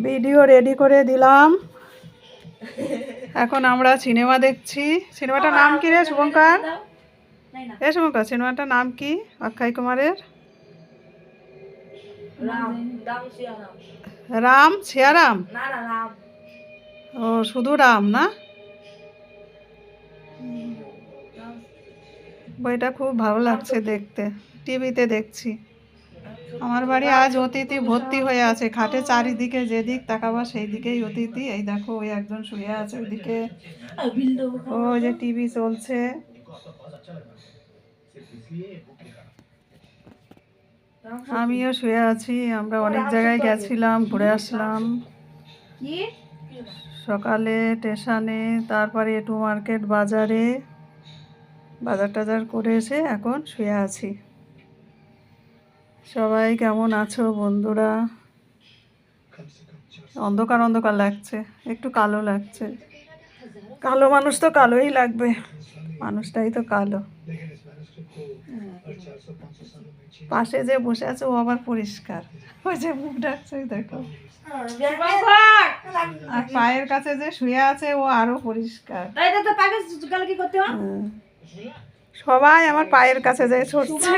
Video ready করে দিলাম। এখন আমরা সিনেমা দেখছি। সিনেমাটার নাম কি রে শুভঙ্কর? শুভঙ্কর, সিনেমাটার নাম কি অক্ষয় কুমারের? রাম সিয়ারাম। ও শুধু রাম না? বইটা খুব ভালো লাগছে দেখতে, টিভিতে দেখছি। আমার বাড়ি আজ অতিথি ভর্তি হয়ে আছে, খাটে চারিদিকে যেদিক তাকাবো সেই দিকেই অতিথি। এই দেখো ওই একজন শুয়ে আছে ওইদিকে, ওই যে টিভি চলছে। আমিও শুয়ে আছি। আমরা অনেক জায়গায় গেছিলাম, ঘুরে আসলাম। সকালে স্টেশনে, তারপরে একটু মার্কেট বাজারে বাজার টাজার করে এসে এখন শুয়ে আছি। সবাই কেমন আছো বন্ধুরা? অন্ধকার অন্ধকার লাগছে, একটু কালো লাগছে। কালো মানুষ তো কালোই লাগবে, মানুষটাই তো কালো। পাশে যে বসে আছে ও আবার পরিষ্কার, ওই যে মুখ ডাকছে দেখো। আর পায়ের কাছে যে শুয়ে আছে ও আরো পরিষ্কার। সবাই আমার পায়ের কাছে যায় ছুটছে।